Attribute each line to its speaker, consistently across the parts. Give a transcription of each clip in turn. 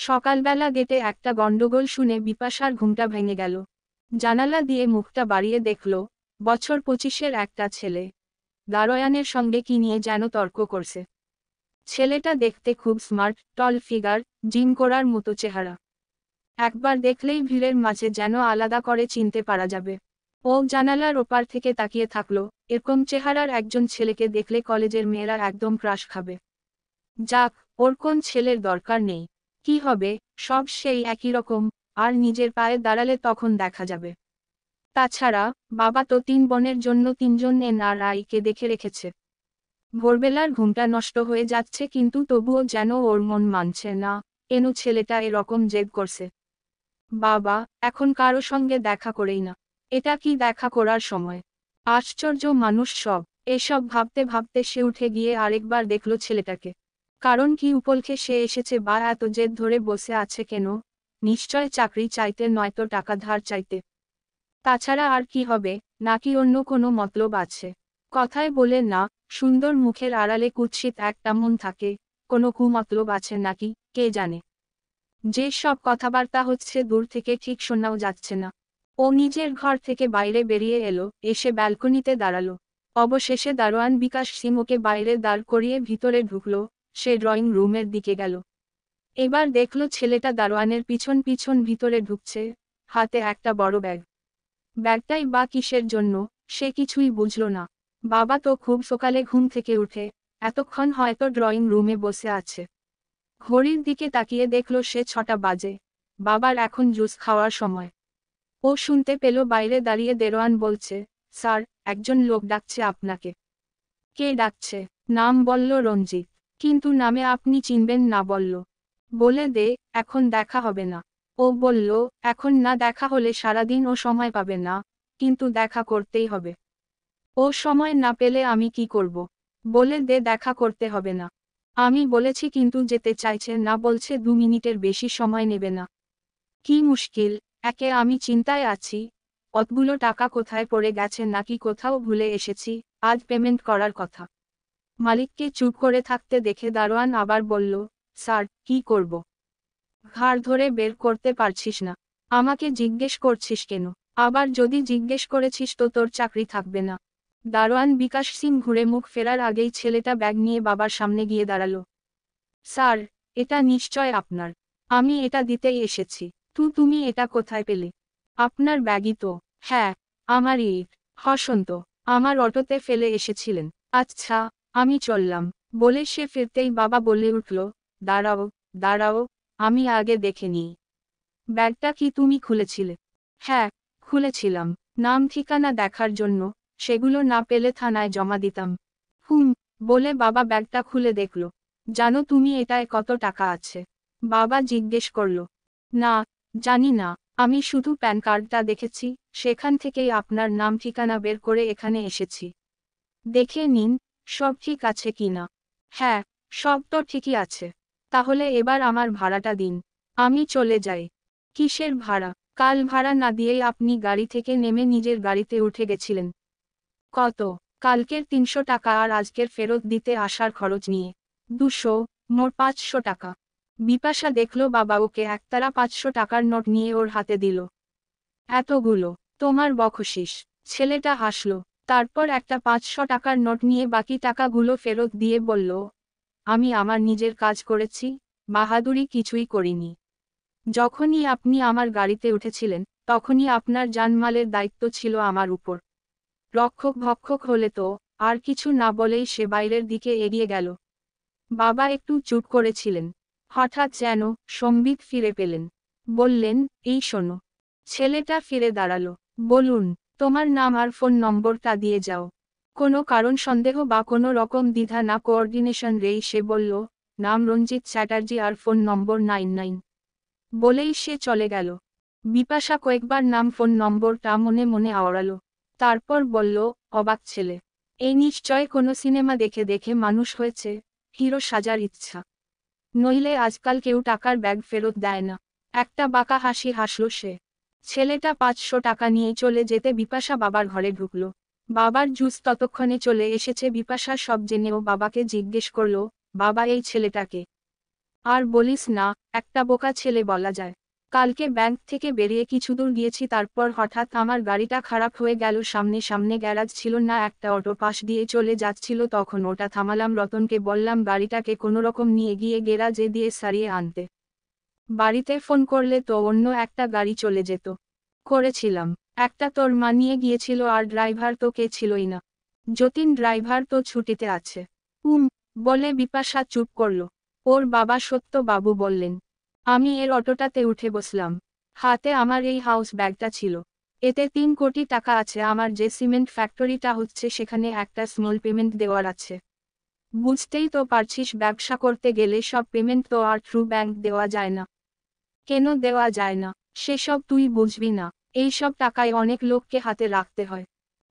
Speaker 1: সকালবেলা গেটে একটা গন্ডগোল শুনে বিপাশার ঘুমটা ভেঙে গেল। জানালা দিয়ে মুখটা বাড়িয়ে দেখল, বছর 25-এর একটা ছেলে দারোয়ানের সঙ্গে কি নিয়ে যেন তর্ক করছে। ছেলেটা দেখতে খুব স্মার্ট, টল ফিগার, জিম করার মতো চেহারা। একবার দেখলেই ভিড়ের মাঝে যেন আলাদা করে চিনতে পারা যাবে। ও জানালার ওপার থেকে তাকিয়ে থাকলো, এরকম চেহারার একজন ছেলেকে দেখলে কলেজের মেয়েরা একদম ক্রাশ খাবে। যাক, ওর কোন ছেলের দরকার নেই। কি হবে, সব সেই একই রকম, আর নিজের পায়ে দাঁড়ালে তখন দেখা যাবে। তাছাড়া বাবা তো 3 বোনের জন্য 3জন এনআরআইকে দেখে রেখেছে। ভোরবেলার ঘুমটা নষ্ট হয়ে যাচ্ছে কিন্তু তবুও যেন ওর মন মানছে না, কেন ছেলেটা এরকম জেদ করছে। বাবা, এখন কারো সঙ্গে দেখা করেই না। এটা কি দেখা করার সময়? আশ্চর্য মানুষ সব। এসব ভাবতে ভাবতে সে উঠে গিয়ে আরেকবার দেখল ছেলেটাকে। কারণ কি উপলক্ষে সে এসেছে বা এত জেদ ধরে বসে আছে কেন? নিশ্চয় চাকরি চাইতে নয়তো টাকা ধার চাইতে। তাছাড়া আর কি হবে, নাকি অন্য কোনো মতলব আছে? কথায় বলে না, সুন্দর মুখের আড়ালে কুৎসিত একটা মন থাকে, কোনো কুমতলব আছে নাকি, কে জানে। যে সব কথাবার্তা হচ্ছে দূর থেকে ঠিক শোনাও যাচ্ছে না। ও নিজের ঘর থেকে বাইরে বেরিয়ে এলো, এসে ব্যালকনিতে দাঁড়ালো। অবশেষে দারোয়ান বিকাশ সিং ওকে বাইরে দাঁড় করিয়ে ভিতরে ঢুকলো। সে ড্রয়িং রুমের দিকে গেল। এবার দেখল ছেলেটা দারোয়ানের পিছন পিছন ভিতরে ঢুকছে, হাতে একটা বড় ব্যাগ। ব্যাগটাই বা কিসের জন্য, সে কিছুই বুঝল না। বাবা তো খুব সকালে ঘুম থেকে উঠে এতক্ষণ হয়তো ড্রয়িং রুমে বসে আছে। ঘড়ির দিকে তাকিয়ে দেখল সে 6টা বাজে। বাবার এখন জুস খাওয়ার সময়। ও শুনতে পেল বাইরে দাঁড়িয়ে দেরোয়ান বলছে, স্যার, একজন লোক ডাকছে আপনাকে। কে ডাকছে? নাম বলল রঞ্জিত। কিন্তু নামে আপনি চিনবেন না বলল। বলে দে, এখন দেখা হবে না। ও বলল, এখন না দেখা হলে সারাদিন ও সময় পাবে না, কিন্তু দেখা করতেই হবে। ও সময় না পেলে আমি কি করব? বলে দে দেখা করতে হবে না। আমি বলেছি কিন্তু যেতে চাইছে না, বলছে 2 মিনিটের বেশি সময় নেবে না। কি মুশকিল, একে আমি চিন্তায় আছি, অতগুলো টাকা কোথায় পড়ে গেছে নাকি কোথাও ভুলে এসেছি, আজ পেমেন্ট করার কথা। মালিককে চুপ করে থাকতে দেখে দারোয়ান আবার বলল, স্যার, কি করব? ঘাড় ধরে বের করতে পারছিস না? আমাকে জিজ্ঞেস করছিস কেন? আবার যদি জিজ্ঞেস করেছিস তো তোর চাকরি থাকবে না। দারোয়ান বিকাশ সিং ঘুরে মুখ ফেরার আগেই ছেলেটা ব্যাগ নিয়ে বাবার সামনে গিয়ে দাঁড়ালো। স্যার, এটা নিশ্চয় আপনার। আমি এটা দিতেই এসেছি। তুমি এটা কোথায় পেলে? আপনার ব্যাগই তো। হ্যাঁ, আমারই। হসন্ত, আমার অটোতে ফেলে এসেছিলেন। আচ্ছা, আমি চললাম। বলে সে ফিরতেই বাবা বলে উঠল, দাঁড়াও, দাঁড়াও, আমি আগে দেখে নিই। ব্যাগটা কি তুমি খুলেছিলে? হ্যাঁ, খুলেছিলাম। নাম ঠিকানা দেখার জন্য, সেগুলো না পেলে থানায় জমা দিতাম। হুম। বলে বাবা ব্যাগটা খুলে দেখল। জানো তুমি এটায় কত টাকা আছে? বাবা জিজ্ঞেস করল। না, জানি না, আমি শুধু প্যান কার্ডটা দেখেছি, সেখান থেকেই আপনার নাম ঠিকানা বের করে এখানে এসেছি। দেখে নিন, সব ঠিক আছে কিনা। হ্যাঁ, সব তো ঠিকই আছে। তাহলে এবার আমার ভাড়াটা দিন। আমি চলে যাই। কিসের ভাড়া? কাল ভাড়া না দিয়েই আপনি গাড়ি থেকে নেমে নিজের গাড়িতে উঠে গেছিলেন। কত? কালকের 300 টাকা আর আজকের ফেরত দিতে আসার খরচ নিয়ে 200, মোট 500 টাকা। বিপাশা দেখল বাবা ওকে একতারা 500 টাকার নোট নিয়ে ওর হাতে দিল। এতগুলো? তোমার বখশিস। ছেলেটা হাসল। তারপর একটা 500 টাকার নোট নিয়ে বাকি টাকাগুলো ফেরত দিয়ে বলল, আমি আমার নিজের কাজ করেছি, বাহাদুরি কিছুই করিনি। যখনই আপনি আমার গাড়িতে উঠেছিলেন, তখনই আপনার জানমালের দায়িত্ব ছিল আমার উপর। রক্ষক ভক্ষক হলে তো। আর কিছু না বলেই সে বাইরের দিকে এগিয়ে গেল। বাবা একটু চুপ করেছিলেন। হঠাৎ যেন সম্বিত ফিরে পেলেন। বললেন, এই শোনো। ছেলেটা ফিরে দাঁড়ালো। বলুন, তোমার নাম আর ফোন নম্বরটা দিয়ে যাও। কোনো কারণ সন্দেহ বা কোনো রকম দ্বিধা না কোঅর্ডিনেশন রেই সে বলল, নাম রঞ্জিত চ্যাটার্জি আর ফোন নম্বর 99। বলেই সে চলে গেল। বিপাশা কয়েকবার নাম ফোন নম্বরটা মনে মনে আওড়ালো। তারপর বলল, অবাক ছেলে। এই নিশ্চয় কোনো সিনেমা দেখে দেখে মানুষ হয়েছে, হিরো সাজার ইচ্ছা। নইলে আজকাল কেউ টাকার ব্যাগ ফেরত দেয় না। একটা বাঁকা হাসি হাসল সে। ছেলেটা 500 টাকা নিয়ে চলে যেতে বিপাশা বাবার ঘরে ঢুকল। বাবার জুস ততক্ষণে চলে এসেছে। বিপাশা সব জেনেও বাবাকে জিজ্ঞেস করল, বাবা এই ছেলেটাকে? আর বলিস না, একটা বোকা ছেলে বলা যায়। কালকে ব্যাংক থেকে বেরিয়ে কিছু দূর গিয়েছি, তারপর হঠাৎ আমার গাড়িটা খারাপ হয়ে গেল। সামনে সামনে গ্যারাজ ছিল না, একটা অটো পাশ দিয়ে চলে যাচ্ছিল, তখন ওটা থামালাম। রতনকে বললাম গাড়িটাকে কোনোরকম নিয়ে গিয়ে গ্যারাজে দিয়ে সারিয়ে আনতে। বাড়িতে ফোন করলে তো অন্য একটা গাড়ি চলে যেত। করেছিলাম। একটা তোর মা নিয়ে গিয়েছিল, আর ড্রাইভার তো কে ছিলই না। যতীন ড্রাইভার তো ছুটিতে আছে। বলে বিপাশা চুপ করল। ওর বাবা সত্য বাবু বললেন। আমি এর অটোটাতে উঠে বসলাম। হাতে আমার এই হাউস ব্যাগটা ছিল। এতে 3 কোটি টাকা আছে। আমার যে সিমেন্ট ফ্যাক্টরিটা হচ্ছে সেখানে একটা স্মল পেমেন্ট দেওয়ার আছে। বুঝতেই তো পারছিস, ব্যবসা করতে গেলে সব পেমেন্ট তো আর থ্রু ব্যাংক দেওয়া যায় না। কেন দেওয়া যায় না সেসব তুই বুঝবি না। এই সব টাকায় অনেক লোককে হাতে রাখতে হয়।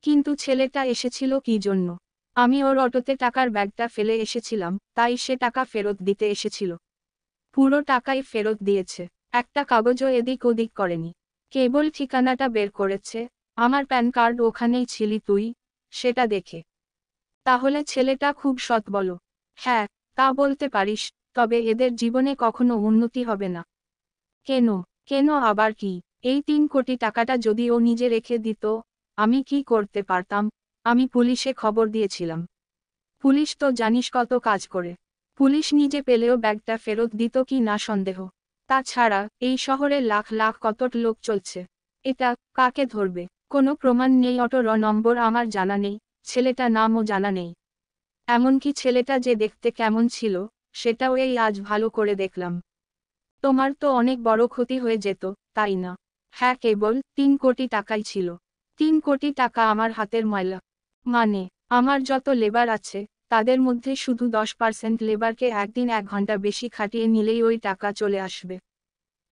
Speaker 1: কিন্তু ছেলেটা এসেছিল কি জন্য? আমি ওর অটোতে টাকার ব্যাগটা ফেলে এসেছিলাম, তাই সে টাকা ফেরত দিতে এসেছিল। পুরো টাকাই ফেরত দিয়েছে। একটা কাগজও এদিক ওদিক করেনি। কেবল ঠিকানাটা বের করেছে। আমার প্যান কার্ড ওখানেই ছিলি তুই, সেটা দেখে। তাহলে ছেলেটা খুব সৎ বলো? হ্যাঁ, তা বলতে পারিস। তবে এদের জীবনে কখনো উন্নতি হবে না। কেন? কেন আবার কি? এই 3 কোটি টাকাটা যদি ও নিজে রেখে দিত, আমি কি করতে পারতাম? আমি পুলিশে খবর দিয়েছিলাম। পুলিশ তো জানিস কত কাজ করে। পুলিশ নিজে পেলেও ব্যাগটা ফেরত দিত কি না সন্দেহ। তাছাড়া এই শহরে লাখ লাখ কত লোক চলছে। এটা কাকে ধরবে? কোনো প্রমাণ নেই, অটোর নম্বর আমার জানা নেই, ছেলেটার নামও জানা নেই। এমনকি ছেলেটা যে দেখতে কেমন ছিল, সেটাও এই আজ ভালো করে দেখলাম। তোমার তো অনেক বড় ক্ষতি হয়ে যেত, তাই না? হ্যাঁ, কেবল 3 কোটি টাকাই ছিল। 3 কোটি টাকা আমার হাতের ময়লা। মানে, আমার যত লেবার আছে, তাদের মধ্যে শুধু 10% লেবারকে একদিন 1 ঘন্টা বেশি খাটিয়ে নিলেই ওই টাকা চলে আসবে।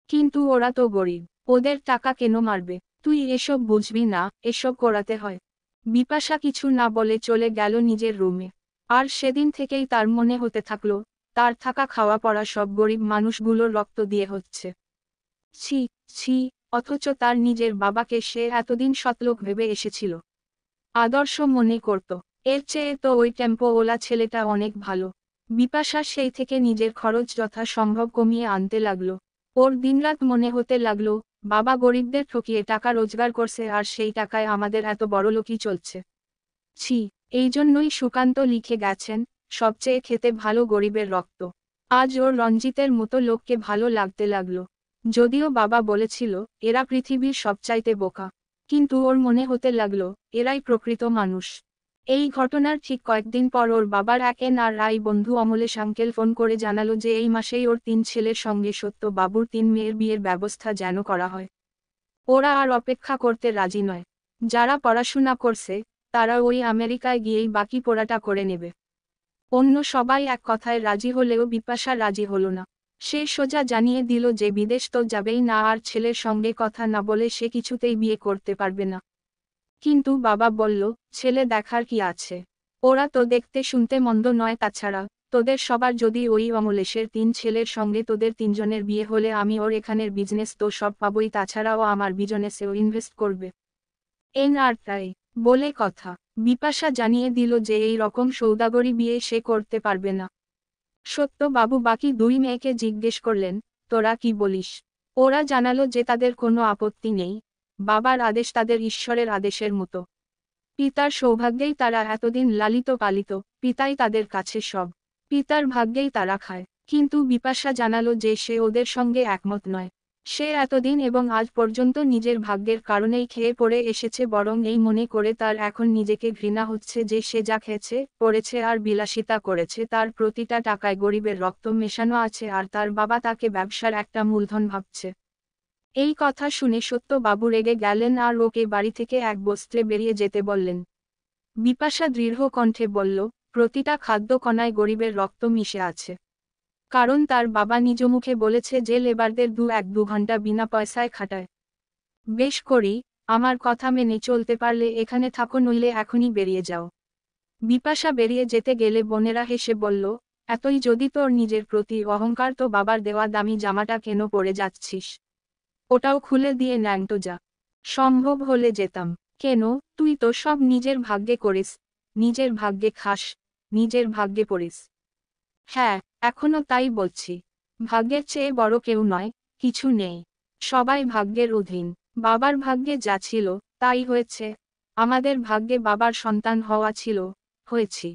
Speaker 1: কিন্তু ওরা তো গরিব, ওদের টাকা কেন মারবে? তুই এসব বুঝবি না, এসব করাতে হয়। বিপাশা কিছু না বলে চলে গেল নিজের রুমে। আর সেদিন থেকেই তার মনে হতে থাকলো, তার থাকা খাওয়া পড়া সব গরিব মানুষগুলোর রক্ত দিয়ে হচ্ছে। ছি, ছি। অথচ তার নিজের বাবাকে সে এতদিন সৎলোক ভেবে এসেছিল, আদর্শ মনে করত। এর চেয়ে তো ওই টেম্পো ওলা ছেলেটা অনেক ভালো। বিপাশা সেই থেকে নিজের খরচ যথাসম্ভব কমিয়ে আনতে লাগলো। ওর দিনরাত মনে হতে লাগলো, বাবা গরিবদের ঠকিয়ে টাকা রোজগার করছে, আর সেই টাকায় আমাদের এত বড়লোকই চলছে। ছি। এই জন্যই সুকান্ত লিখে গেছেন, সবচেয়ে খেতে ভালো গরিবের রক্ত। আজ ওর রঞ্জিতের মতো লোককে ভালো লাগতে লাগলো। যদিও বাবা বলেছিল, এরা পৃথিবীর সবচাইতে বোকা। কিন্তু ওর মনে হতে লাগলো, এরাই প্রকৃত মানুষ। এই ঘটনার ঠিক কয়েকদিন পর ওর বাবার এক NRI বন্ধু অমলেশ আঙ্কেল ফোন করে জানালো যে এই মাসেই ওর 3 ছেলের সঙ্গে সত্য বাবুর 3 মেয়ের বিয়ের ব্যবস্থা যেন করা হয়। ওরা আর অপেক্ষা করতে রাজি নয়। যারা পড়াশোনা করছে, তারা ওই আমেরিকায় গিয়েই বাকি পড়াটা করে নেবে। অন্য সবাই এক কথায় রাজি হলেও বিপাশা রাজি হলো না। সে সোজা জানিয়ে দিল যে বিদেশ তো যাবেই না, আর ছেলের সঙ্গে কথা না বলে সে কিছুতেই বিয়ে করতে পারবে না। কিন্তু বাবা বলল, ছেলে দেখার কি আছে? ওরা তো দেখতে শুনতে মন্দ নয়, তাছাড়া তোদের সবার যদি ওই অমলেশের 3 ছেলের সঙ্গে তোদের 3 জনের বিয়ে হলে আমি ওর এখানের বিজনেস তো সব পাবই, তাছাড়াও আমার বিজনেসেও ইনভেস্ট করবে। তাই বলে কথা। বিপাশা জানিয়ে দিল যে এই রকম সৌদাগরি বিয়ে সে করতে পারবে না। সত্য বাবু বাকি 2 মেয়েকে জিজ্ঞেস করলেন, তোরা কি বলিস? ওরা জানালো যে তাদের কোনো আপত্তি নেই। বাবার আদেশ তাদের ঈশ্বরের আদেশের মতো। পিতার সৌভাগ্যেই তারা এতদিন লালিত পালিত, পিতাই তাদের কাছে সব। পিতার ভাগ্যেই তারা খায়। কিন্তু বিপাশা জানালো যে সে ওদের সঙ্গে একমত নয়। সে এতদিন এবং আজ পর্যন্ত নিজের ভাগ্যের কারণেই খেয়ে পড়ে এসেছে, বরং এই মনে করে তার এখন নিজেকে ঘৃণা হচ্ছে যে সে যা খেয়েছে, পড়েছে আর বিলাসিতা করেছে, তার প্রতিটা টাকায় গরিবের রক্ত মেশানো আছে, আর তার বাবা তাকে ব্যবসার একটা মূলধন ভাবছে। এই কথা শুনে সত্য বাবু রেগে গেলেন আর ওকে বাড়ি থেকে এক বস্ত্রে বেরিয়ে যেতে বললেন। বিপাশা দৃঢ় কণ্ঠে বলল, প্রতিটা খাদ্য কণায় গরিবের রক্ত মিশে আছে। কারণ তার বাবা নিজ মুখে বলেছে যে লেবারদের 2 ঘন্টা বিনা পয়সায় খাটায়। বেশ করি, আমার কথা মেনে চলতে পারলে এখানে থাকো, নইলে এখনই বেরিয়ে যাও। বিপাশা বেরিয়ে যেতে গেলে বোনেরা হেসে বলল, এতই যদি তোর নিজের প্রতি অহংকার তো বাবার দেওয়া দামি জামাটা কেন পরে যাচ্ছিস? ওটাও খুলে দিয়ে ন্যাংটো যা। সম্ভব হলে যেতাম। কেন? তুই তো সব নিজের ভাগ্যে করিস, নিজের ভাগ্যে খাস, নিজের ভাগ্যে পড়িস। হ্যাঁ, এখনো তাই বলছি। ভাগ্যের চেয়ে বড় কেউ নয়, কিছু নেই। সবাই ভাগ্যের অধীন। বাবার ভাগ্যে যা ছিল, তাই হয়েছে। আমাদের ভাগ্যে বাবার সন্তান হওয়া ছিল, হয়েছি।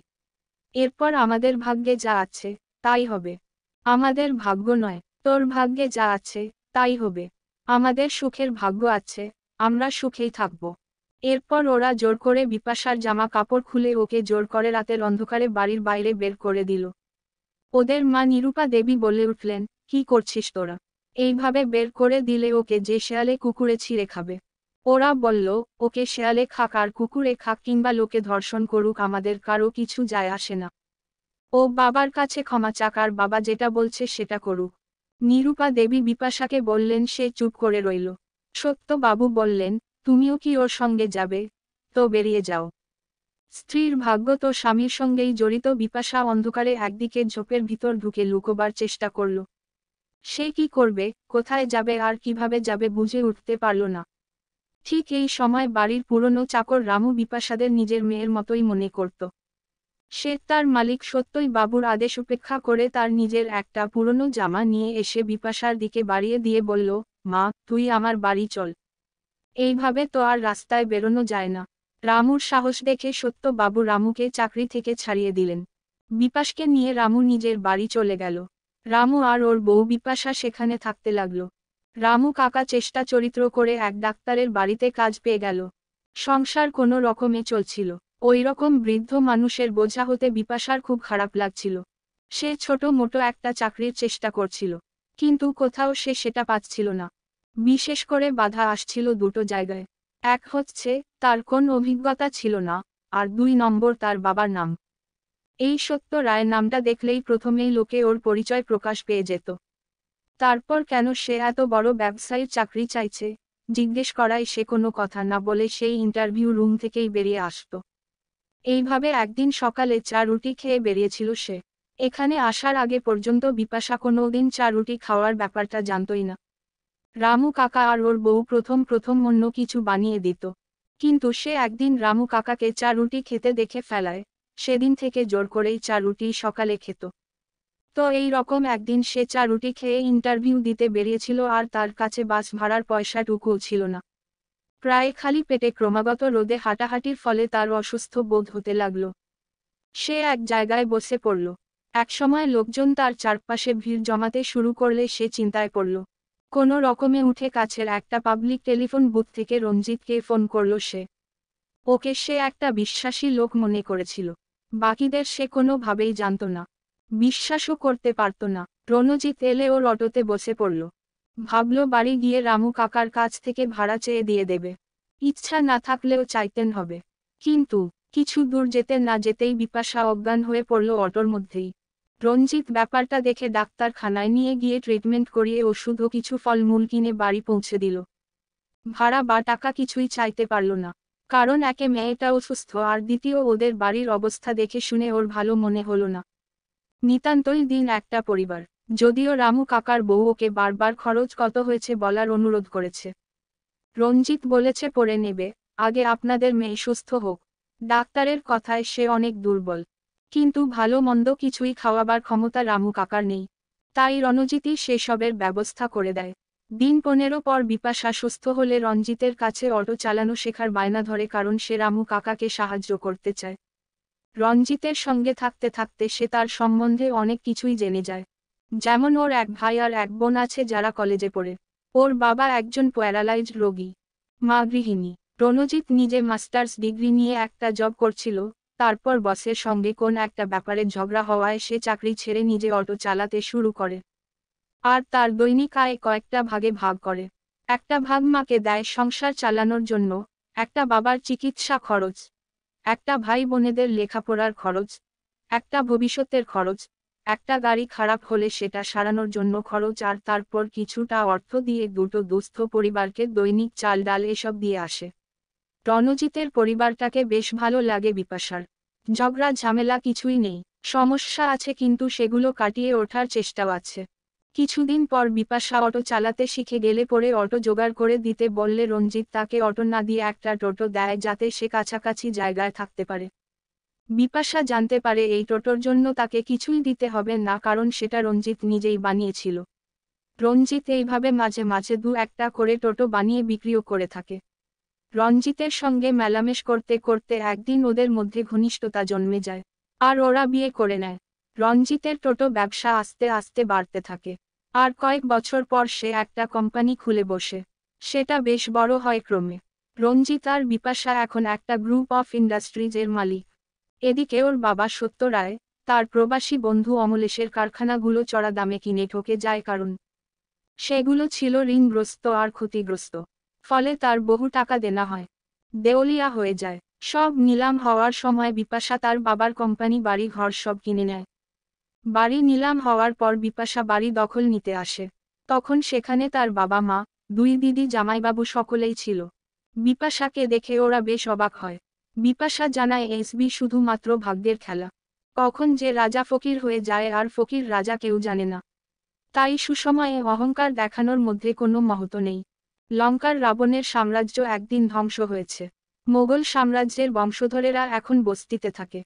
Speaker 1: এরপর আমাদের ভাগ্যে যা আছে, তাই হবে। আমাদের ভাগ্য নয়, তোর ভাগ্যে যা আছে, তাই হবে। আমাদের সুখের ভাগ্য আছে, আমরা সুখেই থাকব। এরপর ওরা জোর করে বিপাশার জামা কাপড় খুলে ওকে জোর করে রাতের অন্ধকারে বাড়ির বাইরে বের করে দিল। ওদের মা নিরূপা দেবী বলে উঠলেন, কি করছিস তোরা? এইভাবে বের করে দিলে ওকে যে শেয়ালে কুকুরে ছিঁড়ে খাবে। ওরা বলল, ওকে শেয়ালে খাক আর কুকুরে খাক কিংবা লোকে ধর্ষণ করুক, আমাদের কারো কিছু যায় আসে না। ও বাবার কাছে ক্ষমা চাক আর বাবা যেটা বলছে সেটা করুক। নিরূপা দেবী বিপাশাকে বললেন, সে চুপ করে রইল। সত্যবাবু বললেন, তুমিও কি ওর সঙ্গে যাবে? তো বেরিয়ে যাও। স্ত্রীর ভাগ্য তো স্বামীর সঙ্গেই জড়িত। বিপাশা অন্ধকারে একদিকে ঝোপের ভিতর ঢুকে লুকোবার চেষ্টা করল। সে কি করবে, কোথায় যাবে আর কিভাবে যাবে বুঝে উঠতে পারল না। ঠিক এই সময় বাড়ির পুরনো চাকর রামু বিপাশাদের নিজের মেয়ের মতোই মনে করত। সে তার মালিক সত্যই বাবুর আদেশ উপেক্ষা করে তার নিজের একটা পুরনো জামা নিয়ে এসে বিপাশার দিকে বাড়িয়ে দিয়ে বলল, মা, তুই আমার বাড়ি চল। এইভাবে তো আর রাস্তায় বেরোনো যায় না। রামুর সাহস দেখে সত্য বাবু রামুকে চাকরি থেকে ছাড়িয়ে দিলেন। বিপাশকে নিয়ে রামু নিজের বাড়ি চলে গেল। রামু আর ওর বউ বিপাশা সেখানে থাকতে লাগলো। রামু কাকা চেষ্টা চরিত্র করে এক ডাক্তারের বাড়িতে কাজ পেয়ে গেল। সংসার কোনো রকমে চলছিল। ওই রকম বৃদ্ধ মানুষের বোঝা হতে বিপাশার খুব খারাপ লাগছিল। সে ছোট মোটো একটা চাকরির চেষ্টা করছিল, কিন্তু কোথাও সে সেটা পাচ্ছিল না। বিশেষ করে বাধা আসছিল দুটো জায়গায়। এক হচ্ছে, তার কোন অভিজ্ঞতা ছিল না, আর 2 নম্বর তার বাবার নাম। এই সত্য রায় নামটা দেখলেই প্রথমেই লোকে ওর পরিচয় প্রকাশ পেয়ে যেত। তারপর কেন সে এত বড় ব্যবসায়ীর চাকরি চাইছে, জিজ্ঞেস করায় সে কোনো কথা না বলে সেই ইন্টারভিউ রুম থেকেই বেরিয়ে আসত। এইভাবে একদিন সকালে চা রুটি খেয়ে বেরিয়েছিল সে। এখানে আসার আগে পর্যন্ত বিপাশা কোনোদিন চা রুটি খাওয়ার ব্যাপারটা জানতই না। রামু কাকা আর ওর বউ প্রথম প্রথম অন্য কিছু বানিয়ে দিত, কিন্তু সে একদিন রামু কাকাকে চা রুটি খেতে দেখে ফেলায়। সেদিন থেকে জোর করেই চা রুটি সকালে খেত। তো এই রকম একদিন সে চা রুটি খেয়ে ইন্টারভিউ দিতে বেরিয়েছিল আর তার কাছে বাস ভাড়ার পয়সাটুকুও ছিল না। প্রায় খালি পেটে ক্রমাগত রোদে হাঁটাহাঁটির ফলে তার অসুস্থ বোধ হতে লাগল। সে এক জায়গায় বসে পড়ল। একসময় লোকজন তার চারপাশে ভিড় জমাতে শুরু করলে সে চিন্তায় পড়ল। কোনো রকমে উঠে কাছের একটা পাবলিক টেলিফোন বুথ থেকে রঞ্জিতকে ফোন করল সে। ওকে সে একটা বিশ্বাসী লোক মনে করেছিল। বাকিদের সে কোনোভাবেই জানত না, বিশ্বাসও করতে পারত না। রণজিৎ এলে ওর অটোতে বসে পড়ল। ভাবল বাড়ি গিয়ে রামু কাকার কাছ থেকে ভাড়া চেয়ে দিয়ে দেবে। ইচ্ছা না থাকলেও চাইতেন হবে। কিন্তু কিছু দূর যেতে না যেতেই বিপাশা অজ্ঞান হয়ে পড়ল অটোর মধ্যেই। রঞ্জিত ব্যাপারটা দেখে ডাক্তারখানায় নিয়ে গিয়ে ট্রিটমেন্ট করিয়ে ওষুধ ও কিছু ফলমূল কিনে বাড়ি পৌঁছে দিল। ভাড়া বা টাকা কিছুই চাইতে পারল না, কারণ একে মেয়েটা অসুস্থ আর দ্বিতীয় ওদের বাড়ির অবস্থা দেখে শুনে ওর ভালো মনে হলো না। নিতান্তই দিন একটা পরিবার। যদিও রামু কাকার বউ ওকে বারবার খরচ কত হয়েছে বলার অনুরোধ করেছে। রঞ্জিত বলেছে পরে নেবে, আগে আপনাদের মেয়ে সুস্থ হোক। ডাক্তারের কথায় সে অনেক দুর্বল, কিন্তু ভালো মন্দ কিছুই খাওয়াবার ক্ষমতা রামু কাকার নেই। তাই রণজিৎই সেসবের ব্যবস্থা করে দেয়। দিন 15 পর বিপাশা সুস্থ হলে রঞ্জিতের কাছে অটো চালানো শেখার বায়না ধরে, কারণ সে রামু কাকাকে সাহায্য করতে চায়। রঞ্জিতের সঙ্গে থাকতে থাকতে সে তার সম্বন্ধে অনেক কিছুই জেনে যায়। যেমন ওর এক ভাই আর এক বোন আছে যারা কলেজে পড়ে। ওর বাবা একজন প্যারালাইজড রোগী, মা গৃহিণী। রণজিৎ নিজে মাস্টার্স ডিগ্রি নিয়ে একটা জব করছিল, তারপর বসের সঙ্গে কোন একটা ব্যাপারে ঝগড়া হওয়ায় সে চাকরি ছেড়ে নিজে অটো চালাতে শুরু করে। আর তার দৈনিক আয় কয়েকটা ভাগে ভাগ করে। একটা ভাগ মাকে দেয় সংসার চালানোর জন্য, একটা বাবার চিকিৎসা খরচ, একটা ভাই বোনেদের লেখাপড়ার খরচ, একটা ভবিষ্যতের খরচ, একটা গাড়ি খারাপ হলে সেটা সারানোর জন্য খরচ, আর তারপর কিছুটা অর্থ দিয়ে দুটো দুস্থ পরিবারকে দৈনিক চাল ডাল এসব দিয়ে আসে। রণজিতের পরিবারটাকে বেশ ভালো লাগে বিপাশার। ঝগড়া ঝামেলা কিছুই নেই, সমস্যা আছে কিন্তু সেগুলো কাটিয়ে ওঠার চেষ্টাও আছে। কিছুদিন পর বিপাশা অটো চালাতে শিখে গেলে পরে অটো জোগাড় করে দিতে বললে রঞ্জিত তাকে অটো না দিয়ে একটা টোটো দেয় যাতে সে কাছাকাছি জায়গায় থাকতে পারে। বিপাশা জানতে পারে এই টোটোর জন্য তাকে কিছুই দিতে হবে না, কারণ সেটা রঞ্জিত নিজেই বানিয়েছিল। রঞ্জিত এইভাবে মাঝে মাঝে দু একটা করে টোটো বানিয়ে বিক্রিও করে থাকে। রঞ্জিতের সঙ্গে মেলামেশ করতে করতে একদিন ওদের মধ্যে ঘনিষ্ঠতা জন্মে যায়, আর ওরা বিয়ে করে নেয়। রঞ্জিতের টোটো ব্যবসা আস্তে আস্তে বাড়তে থাকে, আর কয়েক বছর পর সে একটা কোম্পানি খুলে বসে। সেটা বেশ বড় হয় ক্রমে। রঞ্জিত আর বিপাশা এখন একটা গ্রুপ অফ ইন্ডাস্ট্রিজের মালিক। এদিকে ওর বাবা সত্য রায় তার প্রবাসী বন্ধু অমলেশের কারখানাগুলো চড়া দামে কিনে ঠকে যায়, কারণ সেগুলো ছিল ঋণগ্রস্ত আর ক্ষতিগ্রস্ত। ফলে তার বহু টাকা দেনা হয়, দেউলিয়া হয়ে যায়। সব নিলাম হওয়ার সময় বিপাশা তার বাবার কোম্পানি বাড়ি ঘর সব কিনে নেয়। বাড়ি নিলাম হওয়ার পর বিপাশা বাড়ি দখল নিতে আসে। তখন সেখানে তার বাবা মা, দুই দিদি, জামাইবাবু সকলেই ছিল। বিপাশাকে দেখে ওরা বেশ অবাক হয়। বিপাশা জানায় এসবি শুধুমাত্র ভাগ্যের খেলা। কখন যে রাজা ফকির হয়ে যায় আর ফকির রাজা কেউ জানে না। তাই সুসময়ে অহংকার দেখানোর মধ্যে কোনো মহত্ব নেই। লঙ্কার রাবণের সাম্রাজ্য একদিন ধ্বংস হয়েছে। মোগল সাম্রাজ্যের বংশধরেরা এখন বস্তিতে থাকে।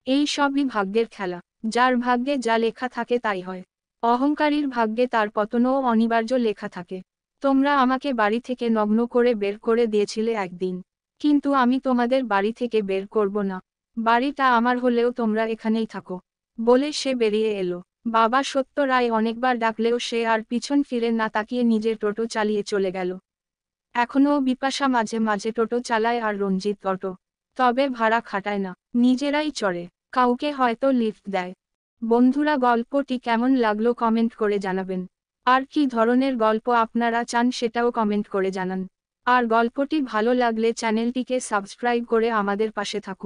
Speaker 1: এই সবই ভাগ্যের খেলা। যার ভাগ্যে যা লেখা থাকে তাই হয়। অহংকারীর ভাগ্যে তার পতনও অনিবার্য লেখা থাকে। তোমরা আমাকে বাড়ি থেকে নগ্ন করে বের করে দিয়েছিলে একদিন, কিন্তু আমি তোমাদের বাড়ি থেকে বের করব না। বাড়িটা আমার হলেও তোমরা এখানেই থাকো, বলে সে বেরিয়ে এলো। বাবা সত্য রায় অনেকবার ডাকলেও সে আর পিছন ফিরে না তাকিয়ে নিজের টোটো চালিয়ে চলে গেল। এখনও বিপাশা মাঝে মাঝে টোটো চালায় আর রঞ্জিত অটো, তবে ভাড়া খাটায় না, নিজেরাই চড়ে, কাউকে হয়তো লিফট দেয়। বন্ধুরা, গল্পটি কেমন লাগলো কমেন্ট করে জানাবেন। আর কি ধরনের গল্প আপনারা চান সেটাও কমেন্ট করে জানান। আর গল্পটি ভালো লাগলে চ্যানেলটিকে সাবস্ক্রাইব করে আমাদের পাশে থাকুন।